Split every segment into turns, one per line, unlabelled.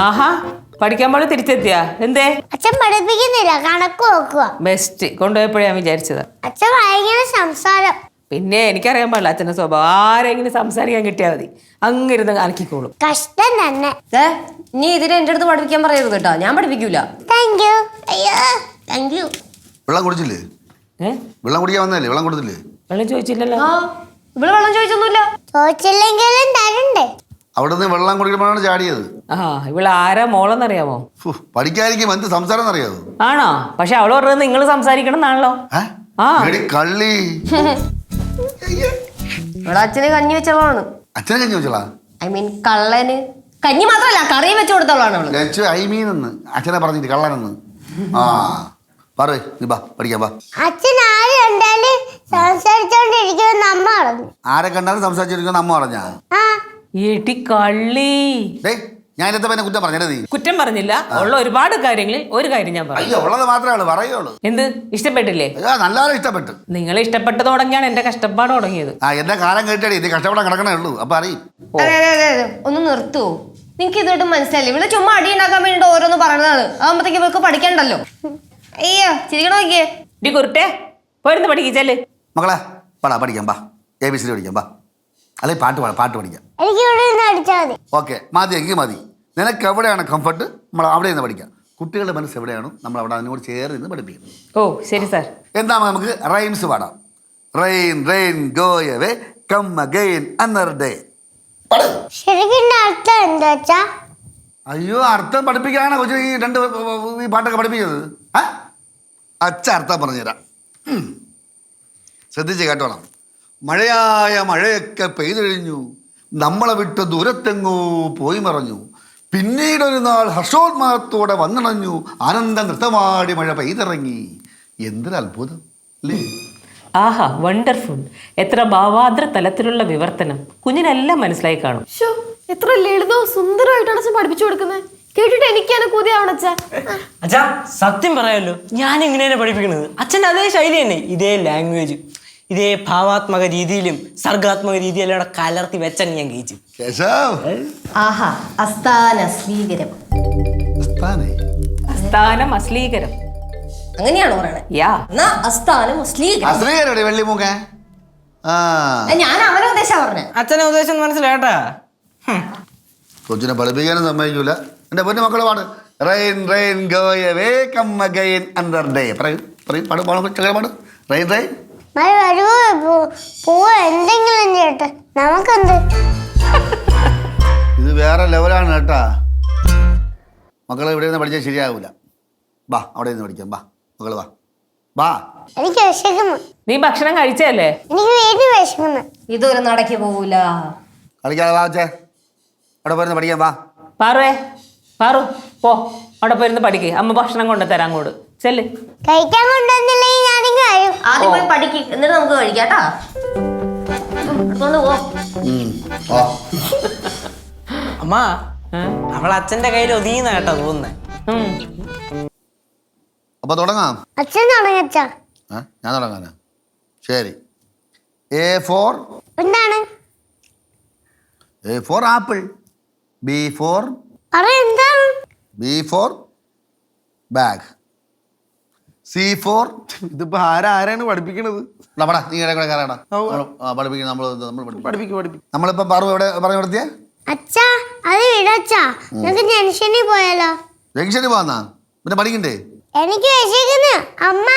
ആഹാ പഠിക്കാൻ പോലെ തിരിച്ചെത്തിയാ എന്തേ?
അച്ഛൻ പഠിപ്പിക്കുന്നില്ല, കണക്ക് നോക്കുക.
ബെസ്റ്റ് കൊണ്ടുപോയപ്പോഴേ ഞാൻ വിചാരിച്ചത്.
അച്ഛൻ ഭയങ്കര സംസാരം.
പിന്നെ എനിക്കറിയാൻ പാടില്ല അച്ഛൻ്റെ സ്വഭാവം. ആരെങ്കിലും സംസാരിക്കാൻ കിട്ടിയാൽ മതി, അങ്ങിരുന്ന് അനക്കിക്കോളും.
കഷ്ടം തന്നെ.
നീ ഇതിന് എന്റെ അടുത്ത് പഠിപ്പിക്കാൻ പറയരുത് കേട്ടോ, ഞാൻ പഠിപ്പിക്കൂല.
Thank you. അയ്യോ താങ്ക് യു.
വെള്ളം കുടിച്ചില്ലേ? വെള്ളം കുടിക്കാൻ വന്നല്ലേ? വെള്ളം കൊടുത്തില്ലേ?
വെള്ളം ചോദിച്ചില്ലല്ലോ.
ഇവിടെ വെള്ളം ചോദിച്ചൊന്നുമില്ല.
ചോദിച്ചില്ലെങ്കിലും തരണ്ടേ?
അവിടെ നിന്ന് വെള്ളം കുടിക്കുമ്പോഴാണ് ചാടിയത്.
ആ ഇവള് ആരാ മോളെന്നറിയാമോ?
പഠിക്കാതിരിക്കും എന്ത് സംസാരം എന്നറിയാമോ?
ആണോ? പക്ഷെ അവള് പറഞ്ഞത് നിങ്ങൾ സംസാരിക്കണം എന്നാണല്ലോ.
കള്ളി.
ഇവിടെ അച്ഛന് കഞ്ഞി വെച്ചവളാണ്.
അച്ഛനെ കഞ്ഞി വെച്ചോളാ?
ഐ മീൻ കള്ളന് കഞ്ഞി മാത്രല്ല കറി വെച്ച് കൊടുത്തോളാണ് അവള്.
ഐ മീൻ എന്ന് അച്ഛനെ പറഞ്ഞിട്ട് കള്ളനെന്ന്. ആ പറ പഠിക്കാം.
അച്ഛൻ ആര് കണ്ടാലും സംസാരിച്ചോണ്ടിരിക്കുമെന്ന് അമ്മ പറഞ്ഞു.
ആരെ കണ്ടാലും സംസാരിച്ചിരിക്കുന്ന അമ്മ പറഞ്ഞാ?
എടി കള്ളി.
ഞാൻ എന്റെ പിന്നെ കുറ്റം പറഞ്ഞേ? നീ
കുറ്റം പറഞ്ഞില്ല. ഉള്ള ഒരുപാട് കാര്യങ്ങളിൽ ഒരു കാര്യം ഞാൻ പറഞ്ഞു.
അയ്യോ ഉള്ളത് മാത്രമേ പറയുള്ളൂ.
എന്ത് ഇഷ്ടപ്പെട്ടില്ലേ?
നല്ലപോലെ ഇഷ്ടപ്പെട്ടു.
നിങ്ങൾ ഇഷ്ടപ്പെട്ടത് തുടങ്ങിയാണ് എന്റെ കഷ്ടപ്പാട് തുടങ്ങിയത്.
എന്റെ കാലം കേട്ടടി ഇത് കഷ്ടപ്പെടാൻ കിടക്കണേ ഉള്ളൂ. അപ്പൊ അറിയും.
ഒന്ന് നിർത്തുവോ? നിനക്ക് ഇതോട്ട് മനസ്സിലായില്ലേ? ഇവിടെ ചുമ്മാ അടി ഉണ്ടാക്കാൻ വേണ്ടി ഓരോന്ന് പറയുന്നതാണ്. ആകുമ്പത്തേക്ക് ഇവർക്ക് പഠിക്കണ്ടല്ലോ. അയ്യോ ചിരിക്കണ നോക്കിയേ.
ഡി കുരുട്ടെ പോയിരുന്നു പഠിക്കിച്ചല്ലേ
മകളെ. പഠിക്കാം ബാ. ABC പഠിക്കാം ബാ. അല്ലെങ്കിൽ പാട്ട് പഠിക്കാം.
എനിക്ക് ഇവിടെ നിന്ന് അടിച്ചാൽ മതി.
ഓക്കെ മതി, എങ്കിൽ മതി. നിനക്ക് എവിടെയാണ് കംഫർട്ട് നമ്മൾ അവിടെ നിന്ന് പഠിക്കാം. കുട്ടികളുടെ മനസ്സ് എവിടെയാണോ നമ്മൾ അവിടെ അതിനോട് ചേർന്ന് നിന്ന് പഠിപ്പിക്കുന്നത്.
ഓ ശരി സാർ.
എന്താ നമുക്ക് റൈംസ് പാടാം. Rain rain go away come again another day.
ശരിക്കും അർത്ഥം എന്താ വെച്ചാ?
അയ്യോ അർത്ഥം പഠിപ്പിക്കാനാണ് കൊച്ചു ഈ പാട്ടൊക്കെ പഠിപ്പിക്കുന്നത്. അച്ഛ അർത്ഥം പറഞ്ഞുതരാം, ശ്രദ്ധിച്ച് കേട്ടോണം. മഴയായ മഴയൊക്കെ പെയ്തൊഴിഞ്ഞു, നമ്മളെ വിട്ട് ദൂരത്തെങ്ങോ പോയി മറഞ്ഞു. പിന്നീടൊരു നാൾ ഹർഷോന്മാദത്തോടെ വന്നണഞ്ഞു, ആനന്ദ നൃത്തമാടി മഴ പെയ്തിറങ്ങി. എന്തൊരു അത്ഭുതം അല്ലേ?
ആഹാ വണ്ടർഫുൾ. എത്ര ഭാവാദ്ര തലത്തിലുള്ള വിവർത്തനം. കുഞ്ഞിനെല്ലാം മനസ്സിലായി കാണും.
എത്ര ലളിതവും സുന്ദരമായിട്ടാണ് അച്ഛൻ പഠിപ്പിച്ചു കൊടുക്കുന്നത്. കേട്ടിട്ട് എനിക്കാണ് കൂതിയാവണം അച്ഛാ.
അച്ഛാ സത്യം പറയാമല്ലോ, ഞാൻ എങ്ങനെയാണ് പഠിപ്പിക്കുന്നത്? അച്ഛൻ്റെ അതേ ശൈലി തന്നെ, ഇതേ ലാംഗ്വേജ്, ഇതേ ഭാവാത്മക രീതിയിലും സർഗാത്മക രീതിയിലും കലർത്തി വെച്ചാണ് ഞാൻ കഴിച്ചു.
ആഹാ അസ്ഥാന സ്വീകരം.
അസ്ഥാനം അശ്ലീകരം
അങ്ങനെയാണോ പറയണേ? അസ്ഥാനം അശ്ലീകരം.
വെള്ളിമൂക്ക
ഞാൻ അവനെ ഉദ്ദേശം പറഞ്ഞേ.
അച്ഛനെ ഉദ്ദേശം മനസ്സിലാട്ടാ.
കൊച്ചിനെ പഠിപ്പിക്കാനും സമ്മതിക്കൂല. എന്റെ പൊന്നു മക്കളെ പാട്. Rain rain go away come again another day. പാട്. റെയിൻ റെയിൻ
മഴ വരുവോ പോവോ എന്തെങ്കിലും ചേട്ടാ, നമുക്കെന്ത്?
ഇത് വേറെ ലെവലാണ് കേട്ടാ. മക്കളെ ഇവിടെ നിന്ന് പഠിച്ചാൽ ശരിയാകൂല. ബാ അവിടെ നിന്ന് പഠിക്കാം. ബാ മക്കള് വാ ബാ.
എനിക്ക് വിശക്കുന്നു.
നീ ഭക്ഷണം കഴിച്ചല്ലേ?
എനിക്ക് വീട്ടിൽ വിശക്കുന്നു.
ഇതൊരു നടക്കി പോവൂല.
കളിക്കാതെ വാ വെച്ചേ. അവിടെ പോയിരുന്ന് പഠിക്കാം. വാ
പാറു പോ, അവിടെ പോയിരുന്ന് പഠിക്ക്. അമ്മ ഭക്ഷണം കൊണ്ടുതരാം അങ്ങോട്ട്. ചെല്ല്.
കഴിക്കാൻ കൊണ്ടുവന്നില്ലെങ്കിൽ ഞാനിങ്ങ് വരും.
ആദ്യം പോയി പഠിക്ക്, എന്നിട്ട് നമുക്ക് കഴിക്കാട്ടാ.
അമ്മ അവൾ അച്ഛന്റെ കയ്യിൽ ഒതുങ്ങുന്ന കേട്ടോ തോന്നുന്നേ.
അപ്പൊ തുടങ്ങാം.
അച്ഛൻ തുടങ്ങച്ചാ.
ഞാൻ തുടങ്ങാനാ? ശരി. A for
എന്താണ്?
A for apple. B for
എന്താണ്?
B for bag. C for
ഇതിപ്പോ ആരാണ് പഠിപ്പിക്കണത്?
നീ നമ്മളിപ്പോ പറു എവിടെ പറഞ്ഞു കൊടുത്തിയേ?
അച്ഛാ അത് വിടച്ചാ, നമുക്ക് ജംഗ്ഷനിൽ പോയാലോ?
ജംഗ്ഷനിൽ പോന്നാ പിന്നെ പഠിക്കണ്ടേ?
എനിക്ക് വിശക്കുന്നു അമ്മ.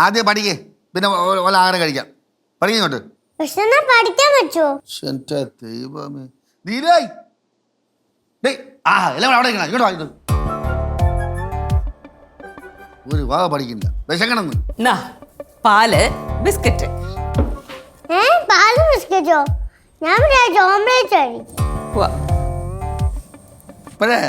ആദ്യം പഠിക്കേ, പിന്നെ ആഹാരം കഴിക്കാം. പഠിക്കോട്ട്.
വിശന്നാ പഠിക്കാൻ പറ്റുമോ?
ദൈവമേ നീലായി എല്ലാം അവിടെ ഇങ്ങോട്ട് വാങ്ങിട്ട് ഒരു വാ പഠിക്കണ്ട. വിശക്കണമെന്ന്
പാല് ബിസ്ക്കറ്റ്.
പാല് ബിസ്ക്കറ്റോ? ഞാൻ ഓംലേറ്റ്
ഇപ്പോഴേ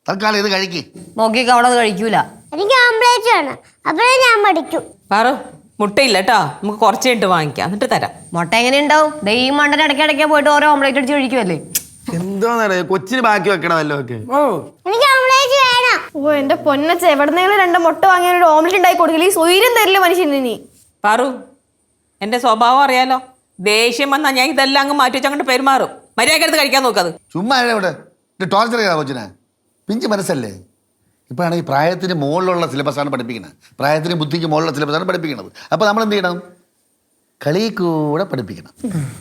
തൽക്കാലം ഇത് കഴിക്കേ.
നോക്കിയൊക്കെ അവിടെ കഴിക്കൂല.
എനിക്ക് ഓംലേറ്റ് ആണ്, അപ്പോഴേ ഞാൻ പഠിക്കും.
പാറു മുട്ടയില്ല കേട്ടോ, നമുക്ക് കുറച്ചായിട്ട് വാങ്ങിക്കാം, എന്നിട്ട് തരാം.
മുട്ട എങ്ങനെ ഉണ്ടാവും? ഈ മണ്ടൻ ഇടയ്ക്കിടയ്ക്ക് പോയിട്ട് ഓരോ ഓംലേറ്റ് അടിച്ച് കഴിക്കുമല്ലേ.
എന്തോന്നറിയ കൊച്ചിന് ബാക്കി വെക്കണമല്ലോ ഒക്കെ.
എനിക്ക് ഓംലേറ്റ് വേണം.
ഓ എന്റെ പൊന്നച്ച, എവിടെന്നെങ്കിലും 2 മുട്ട വാങ്ങിയ ഒരു ഓംലെറ്റ് ഉണ്ടാക്കി കൊടുക്കില്ല. ഈ സ്വൈര്യം തരില്ല മനുഷ്യന്. നീ
പാറു എന്റെ സ്വഭാവം അറിയാലോ, ദേഷ്യം വന്നാൽ ഞാൻ ഇതെല്ലാം അങ്ങ് മാറ്റി വെച്ച് അങ്ങോട്ട് പെരുമാറും. മര്യാദ എടുത്ത് കഴിക്കാൻ നോക്കത്.
ചുമ്മാ ഇവിടെ ടോർച്ചർ ചെയ്താ കൊച്ചിനെ. പിഞ്ച് മനസ്സല്ലേ. ഇപ്പോഴാണ് ഈ പ്രായത്തിന് മുകളിലുള്ള സിലബസാണ് പഠിപ്പിക്കുന്നത്. പ്രായത്തിന് ബുദ്ധിക്ക് മുകളിലുള്ള സിലബസാണ് പഠിപ്പിക്കുന്നത്. അപ്പോൾ നമ്മൾ എന്ത് ചെയ്യണം? കളി കൂടെ പഠിപ്പിക്കണം.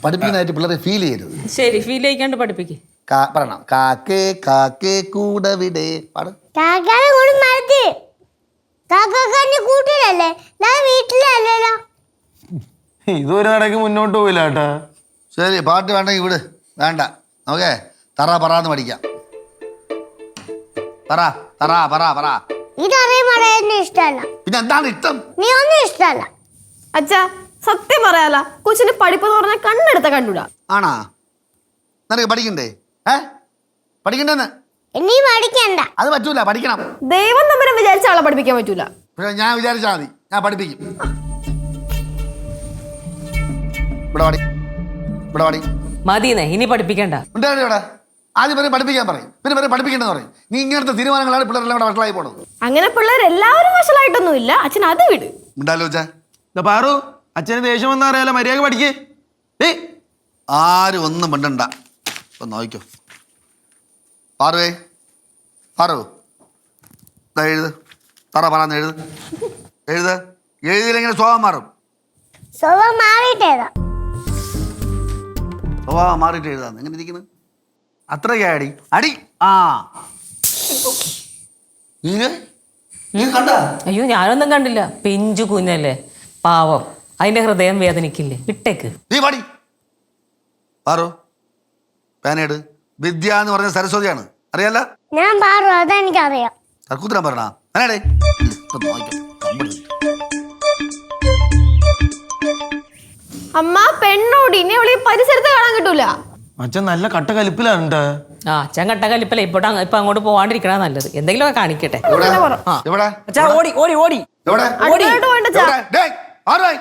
പഠിപ്പിക്കുന്നതായിട്ട് പിള്ളേരെ ഫീൽ ചെയ്യരുത്.
ശരി, ഫീൽ ചെയ്യിക്കാണ്ട് പഠിപ്പിക്കേ.
പറയണം കാക്കേ കാക്കേ കൂടെ വിടെ പാട്.
കാക്കാനെ കൂടി മരത്തി കാക്കാന്റെ കൂട്ടിലല്ലേ, ഞാൻ വീട്ടിലല്ലല്ലോ.
ഇതൊരു നടക്ക് മുന്നോട്ട് പോയില്ല കേട്ടാ.
ശരി, പാട്ട് വേണ്ടെങ്കിൽ വിട്. വേണ്ട, ഓക്കെ. തറ പറയാന്ന് പഠിക്കാം. പറ തറ പറ പറ.
ഇതറിയാൻ പറയാൻ ഇഷ്ടമല്ല.
പിന്നെ എന്താണ് ഇഷ്ടം?
നീ ഒന്നും ഇഷ്ടമല്ല.
അച്ഛാ സത്യം പറയാല, കൊച്ചിന് പഠിപ്പെന്ന് പറഞ്ഞാൽ കണ്ണെടുത്ത കണ്ടുടാ.
ആണാ? നിനക്ക് പഠിക്കണ്ടേ? പഠിക്കണ്ടെന്ന്?
നീ പഠിക്കണ്ട.
അത് പറ്റൂല, പഠിക്കണം.
ദൈവം തമ്മിലും വിചാരിച്ച ആളെ പഠിപ്പിക്കാൻ പറ്റൂല.
പക്ഷെ ഞാൻ വിചാരിച്ചാൽ മതി, ഞാൻ പഠിപ്പിക്കും. ഇവിടെ പാടി, ഇവിടെ പാടി.
മതിയെന്നേ, ഇനി പഠിപ്പിക്കണ്ട.
ഉണ്ടായിരുന്നു ഇവിടെ. ആദ്യം പറയും പഠിപ്പിക്കാൻ പറയും, പിന്നെ പറയും പഠിപ്പിക്കേണ്ടെന്ന് പറയും. നീ ഇങ്ങനത്തെ തീരുമാനങ്ങളാണ് പിള്ളേരെല്ലാം കൂടെ വഷളായി പോണത്.
അങ്ങനെ പിള്ളേർ എല്ലാവരും വഷളായിട്ടൊന്നും ഇല്ല. അച്ഛൻ അത് വിട്.
ഉണ്ടാലോ വെച്ചാ.
പാറു, അച്ഛന് ദേഷ്യം വന്നാ അറിയാലോ, മര്യാദ പഠിക്കേ.
ആരും ഒന്നും മിണ്ടണ്ട. ഇപ്പൊ നോക്കിക്കോ. പാറുവേ, പാറു, ഇതാ എഴുത്. തറ പറയാന്ന് എഴുത്. എഴുത്. എഴുതിയില്ലെങ്ങനെ സ്വഭാവം മാറും.
സ്വഭാവം മാറിയിട്ടേതാ.
സ്വഭാവം മാറിയിട്ട് എഴുതാന്ന് എങ്ങനെ ഇരിക്കുന്നത്? അത്രയ്ക്ക് അടി അടി. ആ നീ കണ്ട?
അയ്യോ, ഞാനൊന്നും കണ്ടില്ല. പിഞ്ചു കുഞ്ഞല്ലേ, പാവം. അതിന്റെ ഹൃദയം വേദനിക്കില്ലേ? ഇട്ടേക്ക്.
നീ പാടി. പാറു, പേനേട്. വിദ്യ എന്ന് പറഞ്ഞ സരസ്വതിയാണ്, അറിയാല?
ഞാൻ പാറു, അതെനിക്കറിയാം.
തർക്കുത്തരം പറഞ്ഞ പേനേടേ.
അമ്മ പെണ്ണോടി, ഇനി അവളീ പരിസരത്ത് കാണാൻ കിട്ടൂല.
അച്ഛൻ നല്ല കട്ട കലിപ്പിലാണ്.
ആ, ചെങ്കട്ട കലിപ്പല്ലേ. ഇപ്പൊ അങ്ങോട്ട് പോവാണ്ടിരിക്കണ നല്ലത്. എന്തെങ്കിലുമൊക്കെ കാണിക്കട്ടെ.
എവിടെ? എവിടെ?
അച്ഛാ ഓടി ഓടി ഓടി.
എവിടെ?
അടുക്കളോട്ട് പോകണ്ട അച്ഛാ.
എവിടെ? ഡേയ്, ആരായി?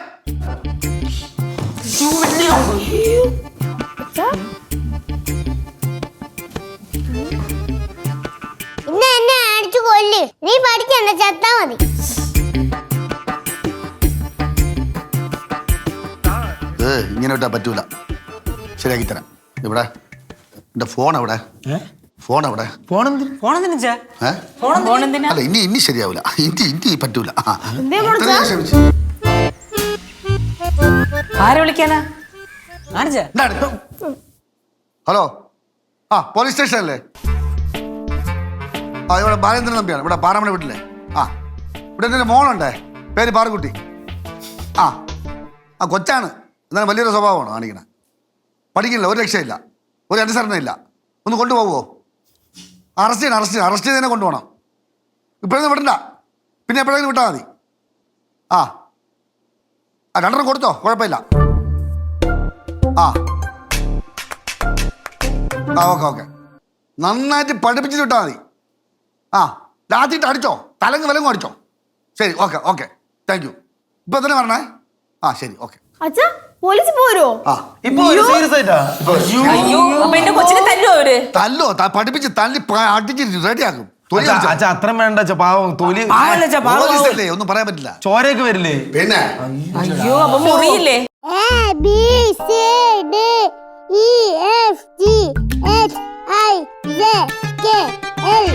ഇന്ന് എന്നെ അടിച്ചു കൊല്ല്. നീ പഠിക്കണ്ട, ചത്താ മതി.
ഇങ്ങനെ വിട്ടാ പറ്റൂല. ശരിയാക്കി തരാം. ഇവിടെ എന്റെ ഫോൺ എവിടെ? ഫോൺ എവിടെ?
ഫോണെന്തിനാ?
അല്ല, ഇനി ശരിയാവില്ല. ഇനി പറ്റൂല.
ആരെ വിളിക്കാനാ?
ഹലോ, പോലീസ് സ്റ്റേഷൻ അല്ലേ? ഇവിടെ ബാലേന്ദ്രൻ നമ്പിയാണ്. ഇവിടെ പാറമണ വീട്ടിലെ. ഇവിടെ എൻ്റെ മോളുണ്ടേ, പേര് പാറക്കുട്ടി. കൊച്ചാണ്, എന്നാലും വലിയൊരു സ്വഭാവമാണ് കാണിക്കണേ. പഠിക്കില്ല, ഒരു രക്ഷയില്ല, ഒരു അനുസരണയില്ല. ഒന്ന് കൊണ്ടുപോകുമോ? അറസ്റ്റ് ചെയ്ത് തന്നെ കൊണ്ടുപോകണം. ഇപ്പോഴൊന്നും വിടണ്ട, പിന്നെ എപ്പോഴെങ്കിലും വിട്ടാൽ മതി. രണ്ടെണ്ണം കൊടുത്തോ, കുഴപ്പമില്ല. ഓക്കെ. നന്നായിട്ട് പഠിപ്പിച്ചിട്ട് വിട്ടാൽ മതി. രാത്രിയിട്ട് അടിച്ചോ, തലങ്ങ് വിലങ്ങും അടിച്ചോ. ശരി, ഓക്കെ. Thank you. ഇപ്പൊ തന്നെ പറഞ്ഞേ. ശരി, ഓക്കെ.
അച്ഛാ പോലീസ് പോരോ?
സീരിയസ് ആയിട്ടാ?
അയ്യോ, അപ്പൊ എന്റെ കൊച്ചിനെ തല്ലോ അവര്?
തല്ലോ, പഠിപ്പിച്ച് തല്ലി അടിച്ച് റെഡിയാക്കും.
അച്ഛാ അത്രയും വേണ്ട അച്ഛാ, പാവം തൊലി
പോലീസല്ലേ, ഒന്നും പറയാൻ പറ്റില്ല.
ചോരയൊക്കെ വരില്ലേ?
പിന്നെ
അയ്യോ, അപ്പൊ മുറിയില്ലേ?
A B C D E F G H I J K L